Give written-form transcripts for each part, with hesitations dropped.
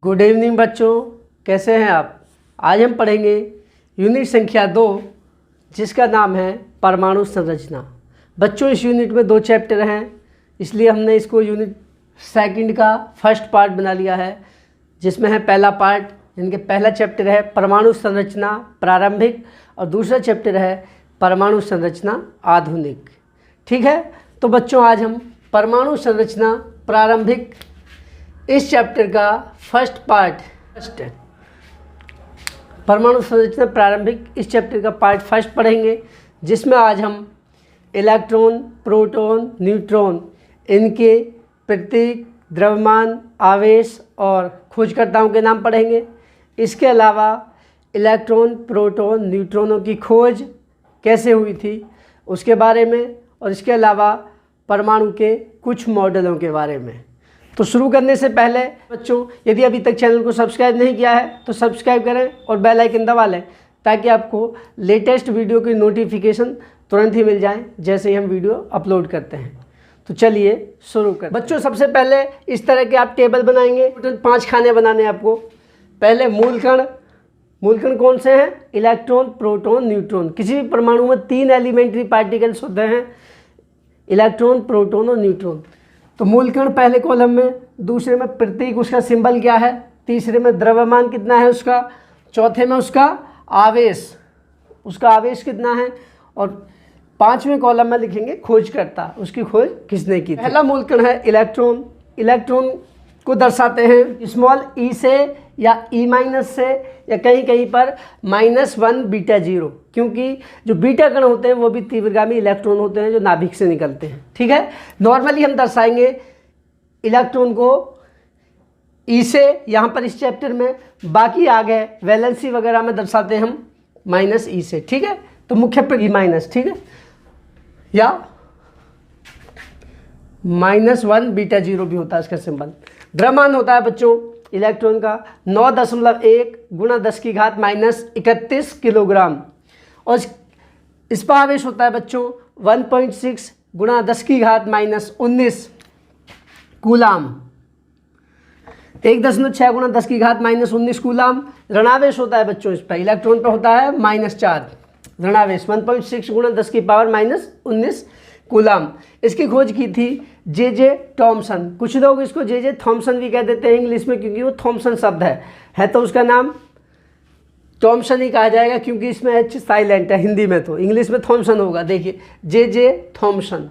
Good evening बच्चों, कैसे हैं आप। आज हम पढ़ेंगे यूनिट संख्या 2 जिसका नाम है परमाणु संरचना। बच्चों इस यूनिट में 2 चैप्टर हैं, इसलिए हमने इसको यूनिट सेकंड का फर्स्ट पार्ट बना लिया है, जिसमें है पहला पार्ट जिनके पहला चैप्टर है परमाणु संरचना प्रारंभिक और दूसरा चैप्टर है परमाणु संरचना आधुनिक। ठीक है, तो बच्चों आज हम परमाणु संरचना प्रारंभिक इस चैप्टर का फर्स्ट पार्ट परमाणु संरचना प्रारंभिक इस चैप्टर का पार्ट फर्स्ट पढ़ेंगे, जिसमें आज हम इलेक्ट्रॉन, प्रोटॉन, न्यूट्रॉन इनके प्रतीक, द्रव्यमान, आवेश और खोजकर्ताओं के नाम पढ़ेंगे। इसके अलावा इलेक्ट्रॉन, प्रोटॉन, न्यूट्रॉनों की खोज कैसे हुई थी उसके बारे में, और इसके अलावा परमाणु के कुछ मॉडलों के बारे में। तो शुरू करने से पहले बच्चों, यदि अभी तक चैनल को सब्सक्राइब नहीं किया है तो सब्सक्राइब करें और बेल आइकन दबा लें, ताकि आपको लेटेस्ट वीडियो की नोटिफिकेशन तुरंत ही मिल जाए जैसे ही हम वीडियो अपलोड करते हैं। तो चलिए शुरू करें। बच्चों सबसे पहले इस तरह के आप टेबल बनाएंगे। टोटल 5 खाने बनाने हैं आपको। पहले मूलकण कौन से हैं? Electron, proton, neutron. किसी भी परमाणु में 3 एलिमेंट्री पार्टिकल्स होते हैं, इलेक्ट्रॉन, प्रोटॉन और न्यूट्रॉन। तो मूलकण पहले कॉलम में, दूसरे में प्रतीक उसका सिंबल क्या है, तीसरे में द्रव्यमान कितना है उसका, चौथे में उसका आवेश कितना है, और 5वें कॉलम में लिखेंगे खोजकर्ता, उसकी खोज किसने की थी। पहला मूलकण है इलेक्ट्रॉन। इलेक्ट्रॉन को दर्शाते हैं स्मॉल ई से या ई माइनस से, या कहीं कहीं पर -1 बीटा 0, क्योंकि जो बीटा कण होते हैं वो भी तीव्रगामी इलेक्ट्रॉन होते हैं जो नाभिक से निकलते हैं। ठीक है, नॉर्मली हम दर्शाएंगे इलेक्ट्रॉन को ई से यहाँ पर इस चैप्टर में, बाकी आगे वैलेंसी वगैरह में दर्शाते हैं हम -E से। ठीक है, तो मुख्य पर E-, ठीक है, या -1 बीटा 0 भी होता है इसका सिंबल। द्रव्यमान होता है बच्चों इलेक्ट्रॉन का 9.1 × 10⁻31 किलोग्राम, और इस पर आवेश होता है बच्चों 1.6 × 10⁻19 कूलाम। 1.6 × 10⁻19 कूलाम ऋणावेश होता है बच्चों इस पर। इलेक्ट्रॉन पर होता है -4 ऋणावेश 1.6 × 10⁻19 कूलाम। इसकी खोज की थी जे थॉमसन। कुछ लोग इसको जे थॉमसन भी कह देते हैं इंग्लिश में, क्योंकि वो थॉमसन शब्द है तो उसका नाम थॉमसन ही कहा जाएगा, क्योंकि इसमें H साइलेंट है हिंदी में, तो इंग्लिश में थॉमसन होगा। देखिए जे थॉमसन।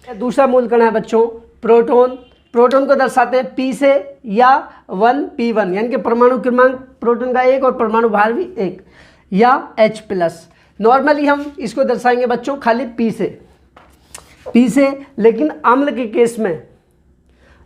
दूसरा मूलकण है बच्चों प्रोटॉन। प्रोटॉन को दर्शाते हैं P से या 1p1, यानी कि परमाणु क्रमांक प्रोटॉन का 1 और परमाणु भार भी 1, या H+। नॉर्मली हम इसको दर्शाएंगे बच्चों खाली P से, लेकिन अम्ल के केस में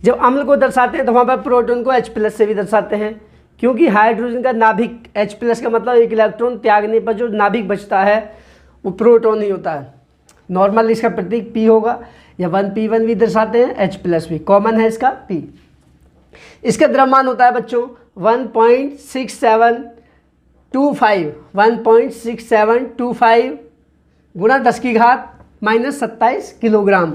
जब अम्ल को दर्शाते हैं तो वहाँ पर प्रोटॉन को H+ से भी दर्शाते हैं, क्योंकि हाइड्रोजन का नाभिक H+ का मतलब एक इलेक्ट्रॉन त्यागने पर जो नाभिक बचता है वो प्रोटॉन ही होता है। नॉर्मली इसका प्रतीक P होगा, या 1p1 भी दर्शाते हैं, H+ भी कॉमन है इसका P। इसका द्रव्यमान होता है बच्चों 1.6725 × 10⁻27 किलोग्राम।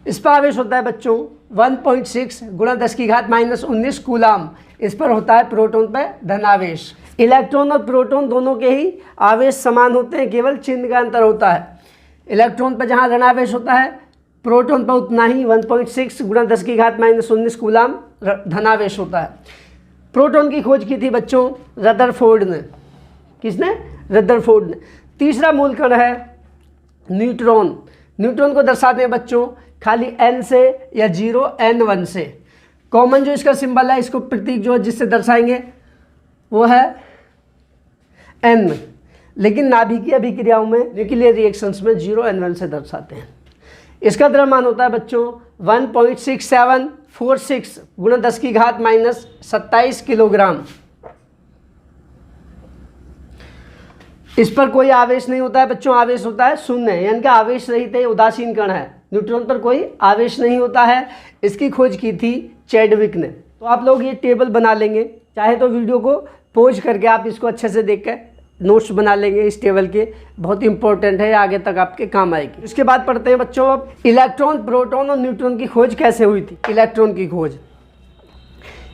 इस पर आवेश होता है बच्चों 1.6 × 10⁻19 कूलाम। इस पर होता है प्रोटॉन पर धनावेश। इलेक्ट्रॉन और प्रोटॉन दोनों के ही आवेश समान होते हैं, केवल चिन्ह का अंतर होता है। इलेक्ट्रॉन पर जहाँ ऋणावेश होता है, प्रोटॉन पर उतना ही 1.6 × 10⁻19 कूलाम धनावेश होता है। प्रोटॉन की खोज की थी बच्चों रदरफोर्ड ने। किसने? रदरफोर्ड ने। तीसरा मूलकण है न्यूट्रॉन। न्यूट्रॉन को दर्शाते हैं बच्चों खाली N से या 0N1 से। कॉमन जो इसका सिंबल है, इसको प्रतीक जो है जिससे दर्शाएंगे वो है N, लेकिन नाभिकीय अभिक्रियाओं में न्यूक्लियर रिएक्शंस में 0N1 से दर्शाते हैं। इसका द्रव्यमान होता है बच्चों 1.6746 × 10⁻27 किलोग्राम। इस पर कोई आवेश नहीं होता है बच्चों, आवेश होता है 0, यानी कि आवेश रहित है, उदासीन कण है। न्यूट्रॉन पर कोई आवेश नहीं होता है। इसकी खोज की थी चैडविक ने। तो आप लोग ये टेबल बना लेंगे, चाहे तो वीडियो को पॉज करके आप इसको अच्छे से देख कर नोट्स बना लेंगे इस टेबल के, बहुत इंपॉर्टेंट है, आगे तक आपके काम आएगी। इसके बाद पढ़ते हैं बच्चों अब इलेक्ट्रॉन, प्रोटॉन और न्यूट्रॉन की खोज कैसे हुई थी। इलेक्ट्रॉन की खोज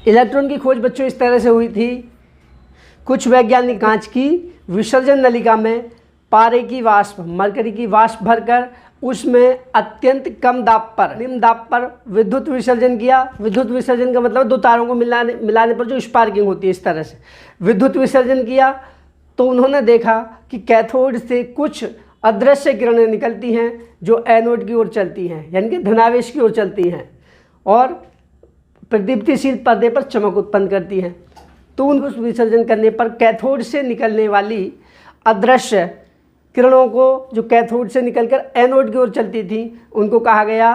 इलेक्ट्रॉन की खोज बच्चों इस तरह से हुई थी। कुछ वैज्ञानिक कांच की विसर्जन नलिका में पारे की वाष्प, मरकरी की वाष्प भरकर उसमें अत्यंत कम दाब पर, निम्न दाब पर विद्युत विसर्जन किया। विद्युत विसर्जन का मतलब दो तारों को मिलाने पर जो स्पार्किंग होती है, इस तरह से विद्युत विसर्जन किया। तो उन्होंने देखा कि कैथोड से कुछ अदृश्य किरणें निकलती हैं जो एनोड की ओर चलती हैं, यानी कि धनावेश की ओर चलती हैं और प्रदीप्तिशील पर्दे पर चमक उत्पन्न करती हैं। तो उनको विसर्जन करने पर कैथोड से निकलने वाली अदृश्य किरणों को, जो कैथोड से निकलकर एनोड की ओर चलती थी, उनको कहा गया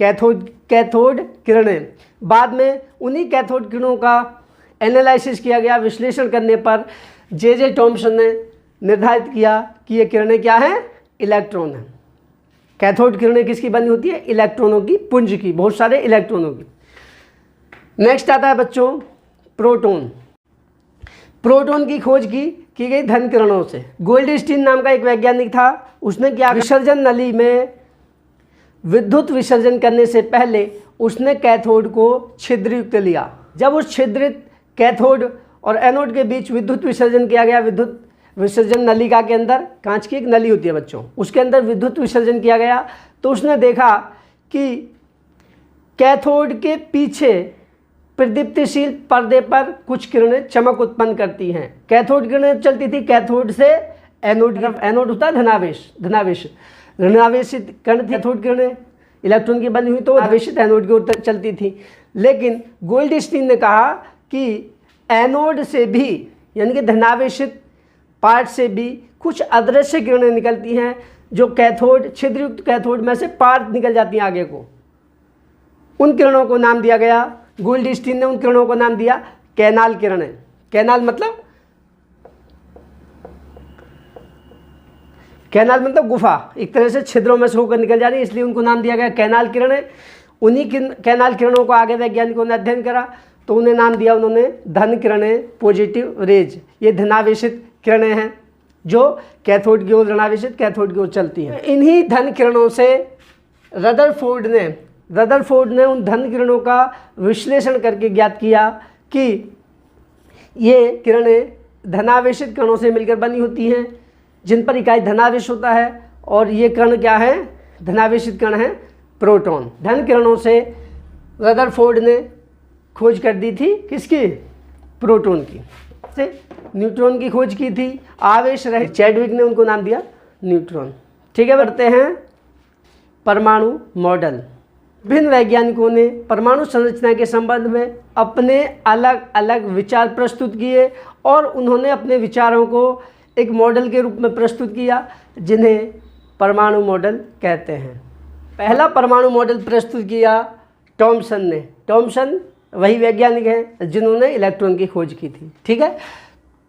कैथोड किरणें। बाद में उन्हीं कैथोड किरणों का एनालिसिस किया गया। विश्लेषण करने पर जे टॉमसन ने निर्धारित किया कि ये किरणें क्या हैं, इलेक्ट्रॉन हैं। कैथोड किरणें किसकी बनी होती है, इलेक्ट्रॉनों की पुंज की, बहुत सारे इलेक्ट्रॉनों की। नेक्स्ट आता है बच्चों प्रोटॉन। प्रोटॉन की खोज की गई धन किरणों से। गोल्डस्टीन नाम का एक वैज्ञानिक था। उसने क्या, विसर्जन नली में विद्युत विसर्जन करने से पहले उसने कैथोड को छिद्रयुक्त लिया। जब उस छिद्रित कैथोड और एनोड के बीच विद्युत विसर्जन किया गया, विद्युत विसर्जन नलिका के अंदर, कांच की एक नली होती है बच्चों, उसके अंदर विद्युत विसर्जन किया गया, तो उसने देखा कि कैथोड के पीछे प्रदीप्तिशील पर्दे पर कुछ किरणें चमक उत्पन्न करती हैं। कैथोड किरणें चलती थी कैथोड से एनोड, एनोड होता है धनावेशित कण। कैथोड किरणें इलेक्ट्रॉन की बनी हुई तो आवेशित एनोड की ओर चलती थी। लेकिन गोल्डस्टीन ने कहा कि एनोड से भी, यानी कि धनावेशित पार्ट से भी कुछ अदृश्य किरणें निकलती हैं जो कैथोड, छिद्रयुक्त कैथोड में से पार निकल जाती हैं आगे को। उन किरणों को नाम दिया गया, गोल्डस्टीन ने उन किरणों को नाम दिया कैनाल किरणें। कैनाल मतलब गुफा, एक तरह से छिद्रों में से होकर निकल जा रही है, इसलिए उनको नाम दिया गया कैनाल किरणें। उन्हीं कैनाल किरणों को आगे वैज्ञानिकों ने अध्ययन करा तो उन्हें नाम दिया उन्होंने धन किरणें, पॉजिटिव रेज। ये धनावेशित किरणें हैं जो कैथोड की ओर, ऋणावेशित कैथोड की ओर चलती हैं। इन्हीं धन किरणों से रदरफोर्ड ने उन धन किरणों का विश्लेषण करके ज्ञात किया कि ये किरणें धनावेशित कणों से मिलकर बनी होती हैं जिन पर इकाई धनावेश होता है, और ये कण क्या है, धनावेशित कण हैं प्रोटॉन। धन किरणों से रदरफोर्ड ने खोज कर दी थी किसकी, प्रोटॉन की। से न्यूट्रॉन की खोज की थी, आवेश रहित, चैडविक ने उनको नाम दिया न्यूट्रॉन। ठीक है, बढ़ते हैं परमाणु मॉडल। विभिन्न वैज्ञानिकों ने परमाणु संरचना के संबंध में अपने अलग अलग विचार प्रस्तुत किए और उन्होंने अपने विचारों को एक मॉडल के रूप में प्रस्तुत किया जिन्हें परमाणु मॉडल कहते हैं। पहला परमाणु मॉडल प्रस्तुत किया टॉमसन ने। टॉमसन वही वैज्ञानिक हैं जिन्होंने इलेक्ट्रॉन की खोज की थी। ठीक है,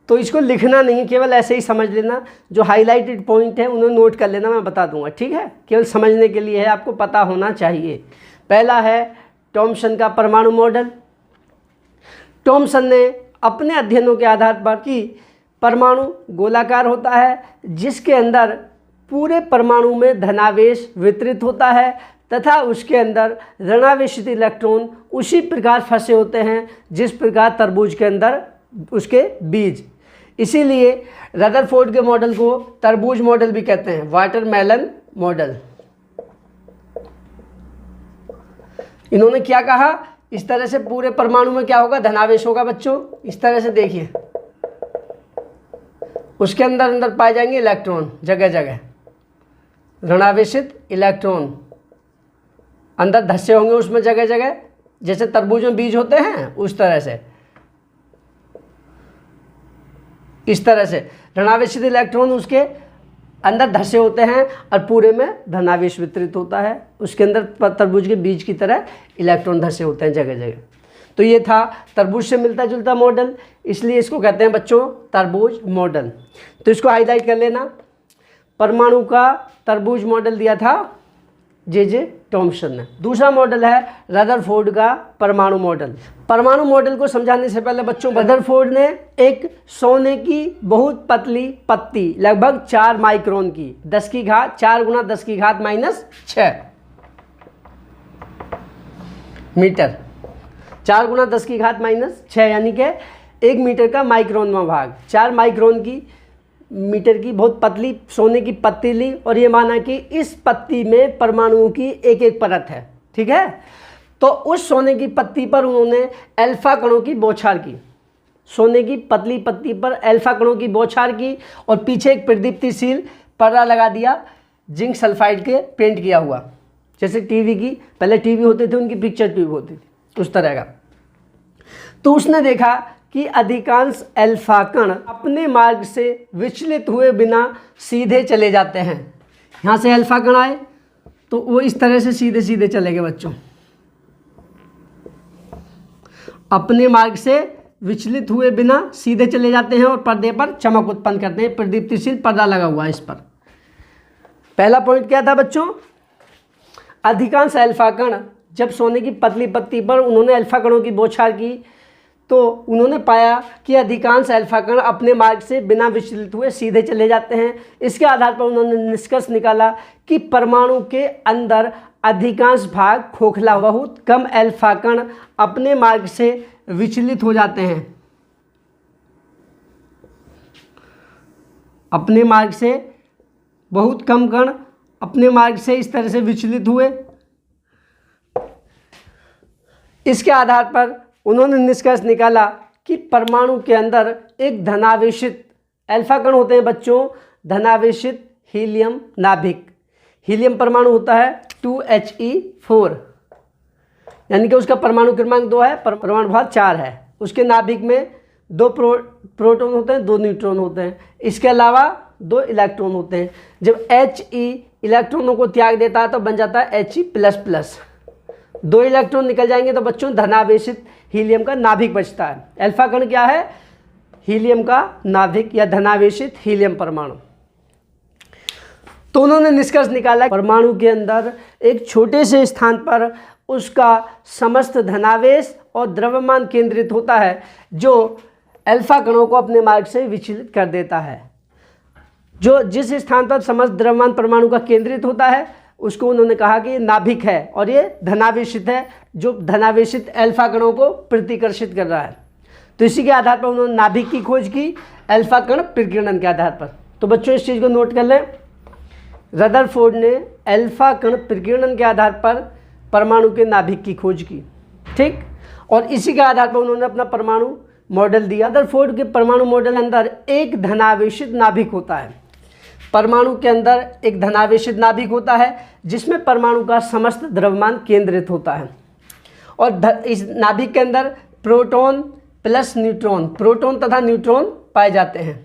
तो इसको लिखना नहीं, केवल ऐसे ही समझ लेना, जो हाईलाइटेड पॉइंट है उन्हें नोट कर लेना, मैं बता दूंगा। ठीक है, केवल समझने के लिए है, आपको पता होना चाहिए। पहला है टॉमसन का परमाणु मॉडल। टॉमसन ने अपने अध्ययनों के आधार पर कि परमाणु गोलाकार होता है जिसके अंदर पूरे परमाणु में धनावेश वितरित होता है तथा उसके अंदर ऋणावेशित इलेक्ट्रॉन उसी प्रकार फंसे होते हैं जिस प्रकार तरबूज के अंदर उसके बीज। इसीलिए रदरफोर्ड के मॉडल को तरबूज मॉडल भी कहते हैं, वाटरमेलन मॉडल। इन्होंने क्या कहा, इस तरह से पूरे परमाणु में क्या होगा, धनावेश होगा बच्चों। इस तरह से देखिए, उसके अंदर पाए जाएंगे इलेक्ट्रॉन, जगह जगह ऋणावेशित इलेक्ट्रॉन अंदर धसे होंगे उसमें जगह जगह, जैसे तरबूज में बीज होते हैं उस तरह से। इस तरह से ऋणावेशित इलेक्ट्रॉन उसके अंदर धसे होते हैं और पूरे में धनावेश वितरित होता है। उसके अंदर तरबूज के बीज की तरह इलेक्ट्रॉन धसे होते हैं जगह जगह। तो ये था तरबूज से मिलता जुलता मॉडल, इसलिए इसको कहते हैं बच्चों तरबूज मॉडल। तो इसको हाईलाइट कर लेना। परमाणु का तरबूज मॉडल दिया था जे टॉमसन ने। दूसरा मॉडल है रदरफोर्ड का परमाणु मॉडल। परमाणु मॉडल को समझाने से पहले बच्चों, रदरफोर्ड ने एक सोने की बहुत पतली पत्ती लगभग 4 माइक्रोन की 4 गुना 10 की घात -6 मीटर 4 × 10⁻⁻⁶ यानी कि 1 मीटर का माइक्रोनवां भाग, 4 माइक्रोन की मीटर की बहुत पतली सोने की पत्ती ली और ये माना कि इस पत्ती में परमाणुओं की एक एक परत है। ठीक है, तो उस सोने की पत्ती पर उन्होंने अल्फा कणों की बौछार की, सोने की पतली पत्ती पर अल्फा कणों की बौछार की और पीछे एक प्रदीप्तिशील पर्दा लगा दिया जिंक सल्फाइड के पेंट किया हुआ, जैसे टीवी की, पहले टीवी होते थे उनकी पिक्चर ट्यूब होती थी उस तरह का। तो उसने देखा कि अधिकांश अल्फा कण अपने मार्ग से विचलित हुए बिना सीधे चले जाते हैं। यहाँ से अल्फा कण आए तो वो इस तरह से सीधे सीधे चले गए बच्चों, अपने मार्ग से विचलित हुए बिना सीधे चले जाते हैं और पर्दे पर चमक उत्पन्न करते हैं। प्रदीप्तिशील पर्दा लगा हुआ है इस पर। पहला पॉइंट क्या था बच्चों, अधिकांश अल्फा कण, जब सोने की पतली पत्ती पर उन्होंने अल्फा कणों की बौछार की तो उन्होंने पाया कि अधिकांश अल्फा कण अपने मार्ग से बिना विचलित हुए सीधे चले जाते हैं। इसके आधार पर उन्होंने निष्कर्ष निकाला कि परमाणु के अंदर अधिकांश भाग खोखला, बहुत कम अल्फा कण अपने मार्ग से विचलित हो जाते हैं, अपने मार्ग से बहुत कम कण अपने मार्ग से इस तरह से विचलित हुए। इसके आधार पर उन्होंने निष्कर्ष निकाला कि परमाणु के अंदर एक धनावेशित अल्फा कण होते हैं बच्चों, धनावेशित हीलियम नाभिक। हीलियम परमाणु होता है 2He4, यानी कि उसका परमाणु क्रमांक 2 है, परमाणु भार 4 है। उसके नाभिक में 2 प्रोटॉन होते हैं, 2 न्यूट्रॉन होते हैं। इसके अलावा 2 इलेक्ट्रॉन होते हैं। जब He इलेक्ट्रॉनों को त्याग देता है तो बन जाता है He++। 2 इलेक्ट्रॉन निकल जाएंगे तो बच्चों धनावेशित हीलियम का नाभिक बचता है। अल्फा कण क्या है, हीलियम का नाभिक या धनावेशित हीलियम परमाणु। तो उन्होंने निष्कर्ष निकाला परमाणु के अंदर एक छोटे से स्थान पर उसका समस्त धनावेश और द्रव्यमान केंद्रित होता है, जो अल्फा कणों को अपने मार्ग से विचलित कर देता है। जो जिस स्थान पर समस्त द्रव्यमान परमाणु का केंद्रित होता है उसको उन्होंने कहा कि ये नाभिक है और ये धनावेशित है, जो धनावेशित अल्फा कणों को प्रतिकर्षित कर रहा है। तो इसी के आधार पर उन्होंने नाभिक की खोज की, अल्फा कण प्रकीर्णन के आधार पर। तो बच्चों इस चीज़ को नोट कर लें, रदरफोर्ड ने अल्फा कण प्रकीर्णन के आधार पर परमाणु के नाभिक की खोज की। ठीक, और इसी के आधार पर उन्होंने अपना परमाणु मॉडल दिया। रदरफोर्ड के परमाणु मॉडल अंदर एक धनावेशित नाभिक होता है। परमाणु के अंदर एक धनावेशित नाभिक होता है जिसमें परमाणु का समस्त द्रव्यमान केंद्रित होता है और इस नाभिक के अंदर प्रोटॉन प्लस न्यूट्रॉन, प्रोटॉन तथा न्यूट्रॉन पाए जाते हैं।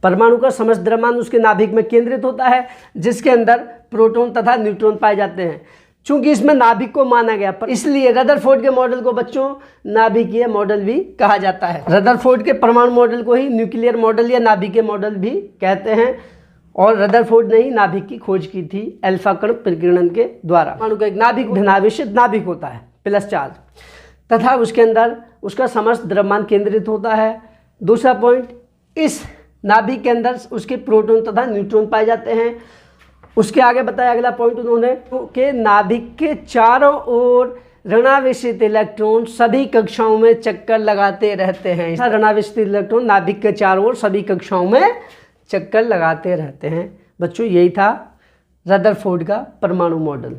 परमाणु का समस्त द्रव्यमान उसके नाभिक में केंद्रित होता है जिसके अंदर प्रोटॉन तथा न्यूट्रॉन पाए जाते हैं। चूंकि इसमें नाभिक को माना गया, इसलिए रदरफोर्ड के मॉडल को बच्चों नाभिकीय मॉडल भी कहा जाता है। रदरफोर्ड के परमाणु मॉडल को ही न्यूक्लियर मॉडल या नाभिकीय मॉडल भी कहते हैं और रदरफोर्ड ने ही नाभिक की खोज की थी अल्फा कण प्रकीर्णन के द्वारा। परमाणु का एक नाभिक धनावेशित नाभिक होता है प्लस चार्ज, तथा उसके अंदर उसका समस्त द्रव्यमान केंद्रित होता है। दूसरा पॉइंट, इस नाभिक के अंदर उसके प्रोटॉन तथा न्यूट्रॉन पाए जाते हैं। उसके आगे बताया अगला पॉइंट उन्होंने कि नाभिक के चारों ओर ऋणावेशित इलेक्ट्रॉन सभी कक्षाओं में चक्कर लगाते रहते हैं। ऋणावेशित इलेक्ट्रॉन नाभिक के चारों ओर सभी कक्षाओं में चक्कर लगाते रहते हैं। बच्चों यही था रदरफोर्ड का परमाणु मॉडल।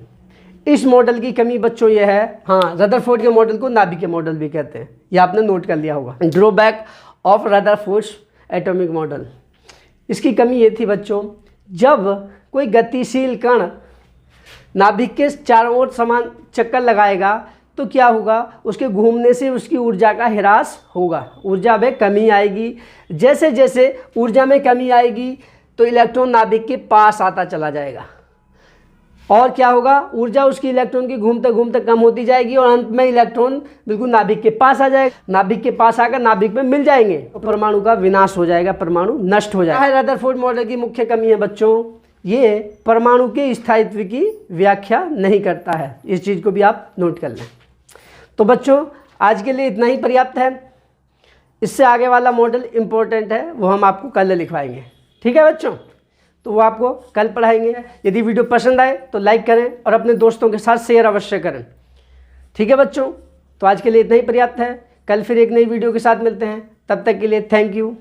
इस मॉडल की कमी बच्चों ये है, हाँ, रदरफोर्ड के मॉडल को नाभिकीय मॉडल भी कहते हैं, ये आपने नोट कर लिया होगा। Drawback of Rutherford's atomic model, इसकी कमी ये थी बच्चों, जब कोई गतिशील कण नाभिक के चारों ओर समान चक्कर लगाएगा तो क्या होगा, उसके घूमने से उसकी ऊर्जा का ह्रास होगा, ऊर्जा में कमी आएगी। जैसे जैसे ऊर्जा में कमी आएगी तो इलेक्ट्रॉन नाभिक के पास आता चला जाएगा और क्या होगा, ऊर्जा उसकी इलेक्ट्रॉन की घूमते घूमते कम होती जाएगी और अंत में इलेक्ट्रॉन बिल्कुल नाभिक के पास आ जाएगा। नाभिक के पास आकर नाभिक में मिल जाएंगे तो परमाणु का विनाश हो जाएगा, परमाणु नष्ट हो जाएगा। रदरफोर्ड मॉडल की मुख्य कमी है बच्चों, ये परमाणु के स्थायित्व की व्याख्या नहीं करता है। इस चीज़ को भी आप नोट कर लें। तो बच्चों आज के लिए इतना ही पर्याप्त है। इससे आगे वाला मॉडल इम्पोर्टेंट है, वो हम आपको कल लिखवाएंगे। ठीक है बच्चों, तो वो आपको कल पढ़ाएंगे। यदि वीडियो पसंद आए तो लाइक करें और अपने दोस्तों के साथ शेयर अवश्य करें। ठीक है बच्चों, तो आज के लिए इतना ही पर्याप्त है। कल फिर एक नई वीडियो के साथ मिलते हैं, तब तक के लिए थैंक यू।